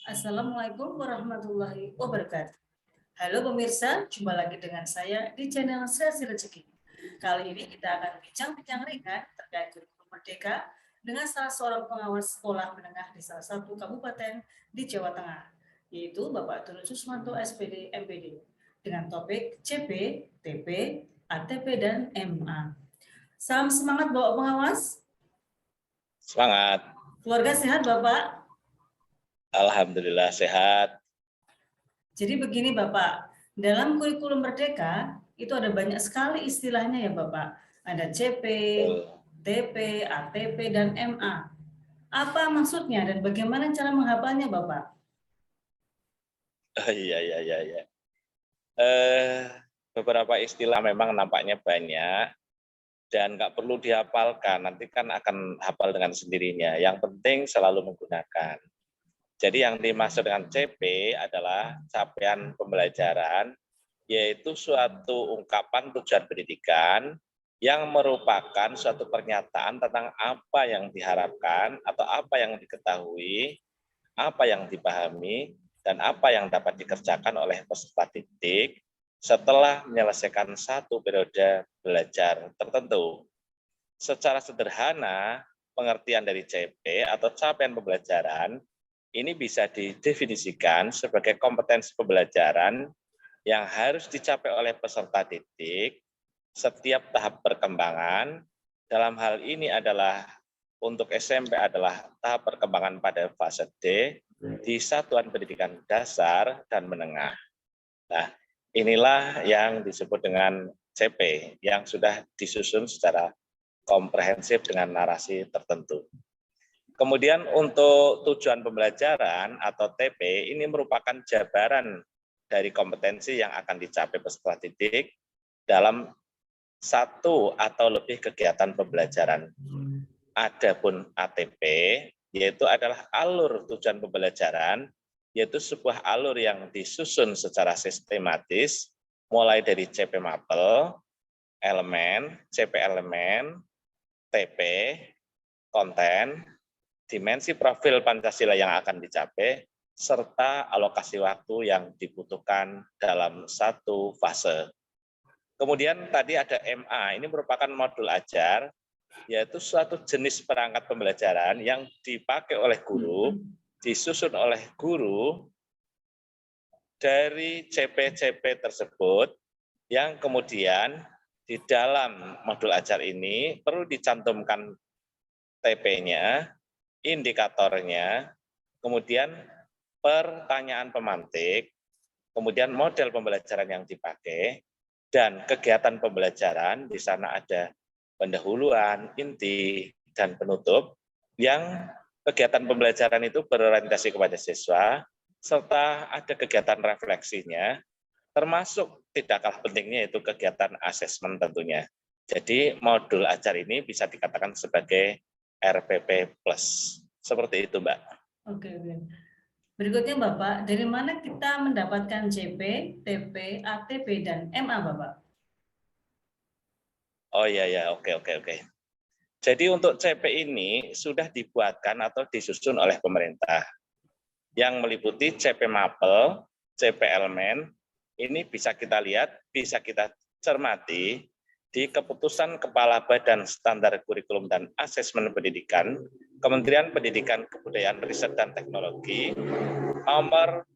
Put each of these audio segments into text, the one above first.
Assalamualaikum warahmatullahi wabarakatuh. Halo pemirsa, jumpa lagi dengan saya di channel Sesi Rezeki. Kali ini kita akan bincang-bincang ringan terkait kurikulum Merdeka dengan salah seorang pengawas sekolah menengah di salah satu kabupaten di Jawa Tengah, yaitu Bapak Tunu Susmanto SPD MPD, dengan topik CP, TP, ATP, dan MA. Salam semangat Bapak pengawas. Semangat. Keluarga sehat Bapak? Alhamdulillah sehat. Jadi begini Bapak, dalam kurikulum Merdeka itu ada banyak sekali istilahnya ya Bapak. Ada CP, TP, ATP, dan MA. Apa maksudnya dan bagaimana cara menghafalnya Bapak? Iya. Beberapa istilah memang nampaknya banyak dan nggak perlu dihafalkan. Nanti kan akan hafal dengan sendirinya. Yang penting selalu menggunakan. Jadi yang dimaksud dengan CP adalah capaian pembelajaran, yaitu suatu ungkapan tujuan pendidikan yang merupakan suatu pernyataan tentang apa yang diharapkan atau apa yang diketahui, apa yang dipahami, dan apa yang dapat dikerjakan oleh peserta didik setelah menyelesaikan satu periode belajar tertentu. Secara sederhana, pengertian dari CP atau capaian pembelajaran ini bisa didefinisikan sebagai kompetensi pembelajaran yang harus dicapai oleh peserta didik setiap tahap perkembangan. Dalam hal ini adalah untuk SMP adalah tahap perkembangan pada fase D di satuan pendidikan dasar dan menengah. Nah, inilah yang disebut dengan CP yang sudah disusun secara komprehensif dengan narasi tertentu. Kemudian untuk tujuan pembelajaran atau TP ini merupakan jabaran dari kompetensi yang akan dicapai peserta didik dalam satu atau lebih kegiatan pembelajaran. Adapun ATP yaitu adalah alur tujuan pembelajaran, yaitu sebuah alur yang disusun secara sistematis mulai dari CP mapel, elemen, CP elemen, TP, konten, dimensi profil Pancasila yang akan dicapai, serta alokasi waktu yang dibutuhkan dalam satu fase. Kemudian tadi ada MA, ini merupakan modul ajar, yaitu suatu jenis perangkat pembelajaran yang dipakai oleh guru, disusun oleh guru dari CP-CP tersebut, yang kemudian di dalam modul ajar ini perlu dicantumkan TP-nya, indikatornya, kemudian pertanyaan pemantik, kemudian model pembelajaran yang dipakai, dan kegiatan pembelajaran. Di sana ada pendahuluan, inti, dan penutup, yang kegiatan pembelajaran itu berorientasi kepada siswa, serta ada kegiatan refleksinya, termasuk tidak kalah pentingnya itu kegiatan asesmen tentunya. Jadi modul ajar ini bisa dikatakan sebagai RPP plus. Seperti itu, Mbak. Oke. Berikutnya Bapak, dari mana kita mendapatkan CP, TP, ATP, dan MA Bapak? Oh iya, oke. Jadi untuk CP ini sudah dibuatkan atau disusun oleh pemerintah yang meliputi CP mapel, CP elemen. Ini bisa kita lihat, bisa kita cermati di Keputusan Kepala Badan Standar Kurikulum dan Asesmen Pendidikan, Kementerian Pendidikan, Kebudayaan, Riset, dan Teknologi, nomor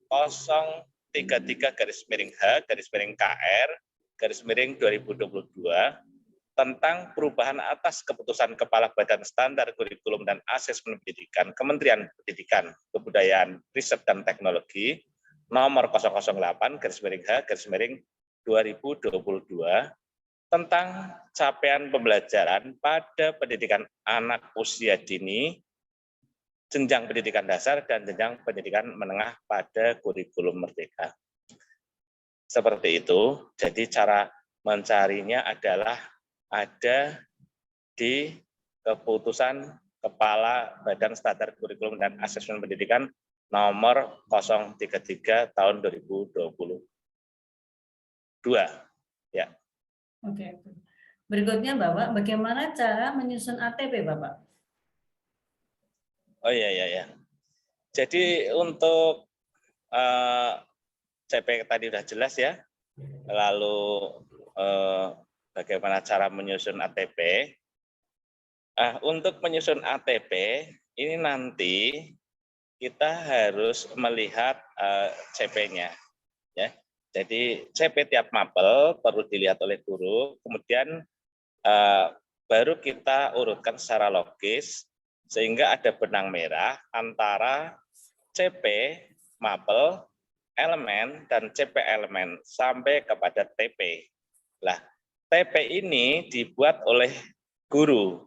033-H-KR-2022 tentang perubahan atas Keputusan Kepala Badan Standar Kurikulum dan Asesmen Pendidikan, Kementerian Pendidikan, Kebudayaan, Riset, dan Teknologi, nomor 008-H-2022 tentang capaian pembelajaran pada pendidikan anak usia dini, jenjang pendidikan dasar, dan jenjang pendidikan menengah pada kurikulum Merdeka. Seperti itu, jadi cara mencarinya adalah ada di Keputusan Kepala Badan Standar Kurikulum dan Asesmen Pendidikan nomor 033 tahun 2022. Ya. Oke. Berikutnya Bapak, bagaimana cara menyusun ATP Bapak? Oh iya. Jadi untuk CP tadi sudah jelas ya. Lalu bagaimana cara menyusun ATP? Untuk menyusun ATP ini nanti kita harus melihat CP-nya, ya. Jadi CP tiap mapel perlu dilihat oleh guru, kemudian baru kita urutkan secara logis sehingga ada benang merah antara CP mapel elemen dan CP elemen sampai kepada TP. Lah, TP ini dibuat oleh guru.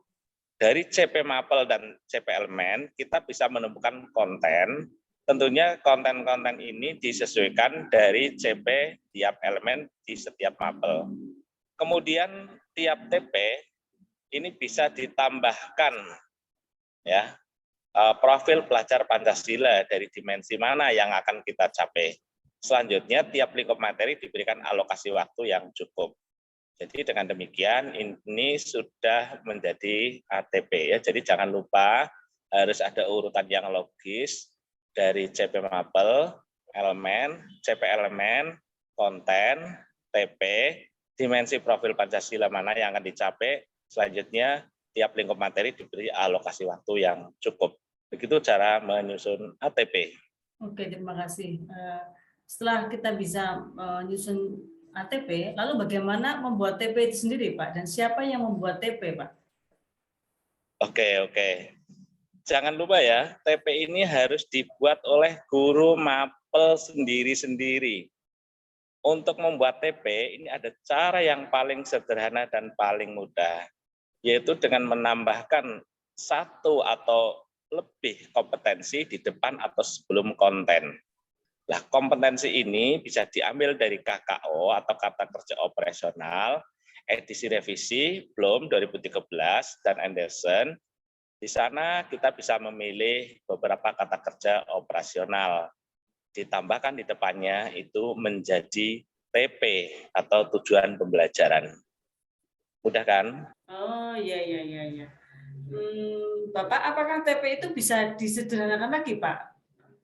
Dari CP mapel dan CP elemen kita bisa menemukan konten. Tentunya konten-konten ini disesuaikan dari CP tiap elemen di setiap mapel. Kemudian tiap TP ini bisa ditambahkan ya profil pelajar Pancasila dari dimensi mana yang akan kita capai. Selanjutnya tiap lingkup materi diberikan alokasi waktu yang cukup. Jadi dengan demikian ini sudah menjadi ATP ya. Jadi jangan lupa harus ada urutan yang logis dari CP mapel, elemen, CP elemen, konten, TP, dimensi profil Pancasila mana yang akan dicapai. Selanjutnya tiap lingkup materi diberi alokasi waktu yang cukup. Begitu cara menyusun ATP. Oke, terima kasih. Setelah kita bisa menyusun ATP, lalu bagaimana membuat TP itu sendiri, Pak? Dan siapa yang membuat TP, Pak? Oke. Jangan lupa ya, TP ini harus dibuat oleh guru mapel sendiri-sendiri. Untuk membuat TP, ini ada cara yang paling sederhana dan paling mudah, yaitu dengan menambahkan satu atau lebih kompetensi di depan atau sebelum konten. Nah, kompetensi ini bisa diambil dari KKO atau kata kerja operasional, edisi revisi Bloom 2013 dan Anderson. Di sana kita bisa memilih beberapa kata kerja operasional. Ditambahkan di depannya itu menjadi TP atau tujuan pembelajaran. Mudah kan? Oh, iya. Bapak, apakah TP itu bisa disederhanakan lagi, Pak?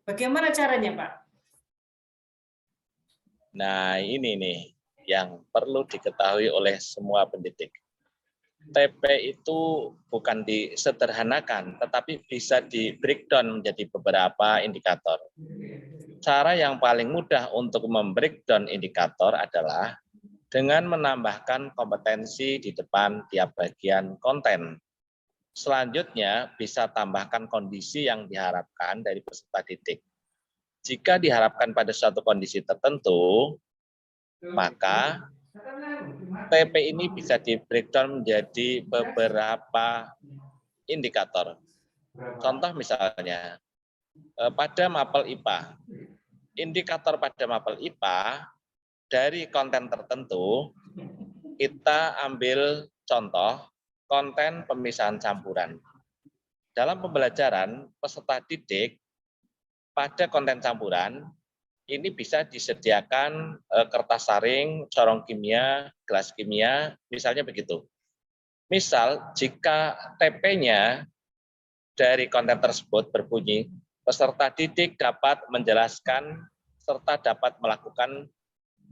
Bagaimana caranya, Pak? Nah, ini nih yang perlu diketahui oleh semua pendidik. TP itu bukan disederhanakan, tetapi bisa di breakdown menjadi beberapa indikator. Cara yang paling mudah untuk membreakdown indikator adalah dengan menambahkan kompetensi di depan tiap bagian konten. Selanjutnya, bisa tambahkan kondisi yang diharapkan dari peserta didik. Jika diharapkan pada suatu kondisi tertentu, maka TP ini bisa di-breakdown menjadi beberapa indikator. Contoh misalnya, pada mapel IPA. Indikator pada mapel IPA, dari konten tertentu, kita ambil contoh konten pemisahan campuran. Dalam pembelajaran, peserta didik pada konten campuran, ini bisa disediakan kertas saring, corong kimia, gelas kimia, misalnya begitu. Misal, jika TP-nya dari konten tersebut berbunyi, peserta didik dapat menjelaskan serta dapat melakukan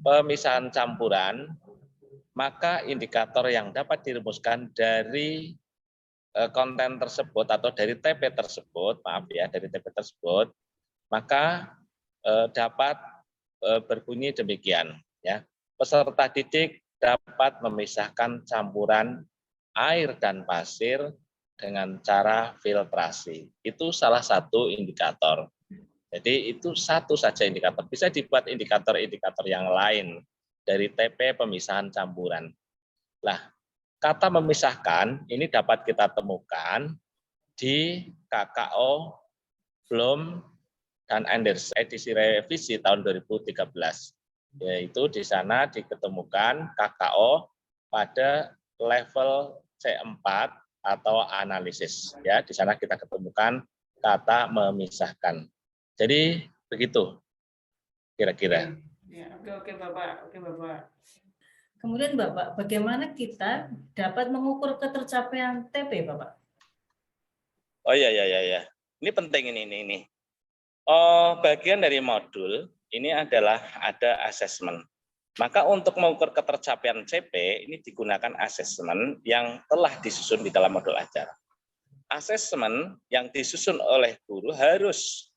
pemisahan campuran, maka indikator yang dapat dirumuskan dari konten tersebut atau dari TP tersebut, dari TP tersebut, maka dapat berbunyi demikian. Ya, peserta didik dapat memisahkan campuran air dan pasir dengan cara filtrasi. Itu salah satu indikator. Jadi itu satu saja indikator. Bisa dibuat indikator-indikator yang lain dari TP pemisahan campuran. Nah, kata memisahkan ini dapat kita temukan di KKO Bloom dan Anderson edisi revisi tahun 2013. Yaitu di sana diketemukan KKO pada level C4 atau analisis. Ya, di sana kita ketemukan kata memisahkan. Jadi begitu kira-kira. Ya, oke Bapak. Kemudian Bapak, bagaimana kita dapat mengukur ketercapaian TP, Bapak? Oh iya. Ini penting ini. Bagian dari modul ini adalah ada asesmen. Maka untuk mengukur ketercapaian CP ini digunakan asesmen yang telah disusun di dalam modul ajar. Asesmen yang disusun oleh guru harus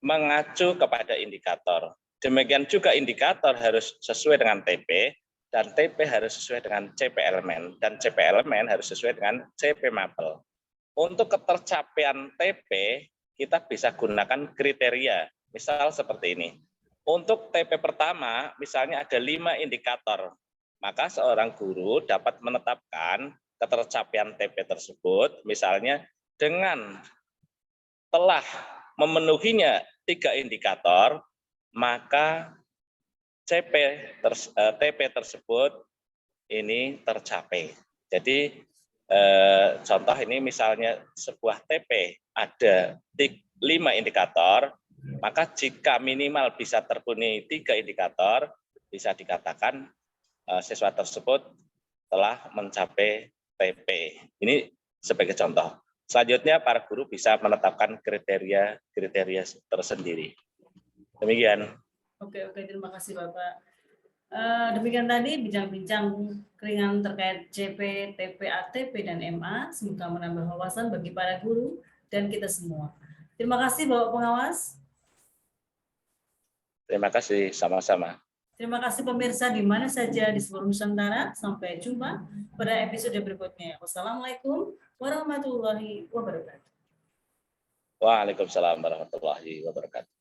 mengacu kepada indikator. Demikian juga indikator harus sesuai dengan TP, dan TP harus sesuai dengan CP elemen, dan CP elemen harus sesuai dengan CP mapel. Untuk ketercapaian TP, kita bisa gunakan kriteria, misal seperti ini. Untuk TP pertama, misalnya ada 5 indikator, maka seorang guru dapat menetapkan ketercapaian TP tersebut, misalnya dengan telah memenuhinya 3 indikator, maka TP tersebut ini tercapai. Jadi contoh ini misalnya sebuah TP ada 5 indikator, maka jika minimal bisa terpenuhi 3 indikator, bisa dikatakan siswa tersebut telah mencapai TP. Ini sebagai contoh. Selanjutnya para guru bisa menetapkan kriteria tersendiri. Demikian. Oke, terima kasih Bapak. Demikian tadi bincang-bincang ringan terkait CP, TP, ATP, dan MA. Semoga menambah wawasan bagi para guru dan kita semua. Terima kasih Bapak Pengawas. Terima kasih, sama-sama. Terima kasih pemirsa di mana saja di seluruh Nusantara. Sampai jumpa pada episode berikutnya. Wassalamualaikum warahmatullahi wabarakatuh. Waalaikumsalam warahmatullahi wabarakatuh.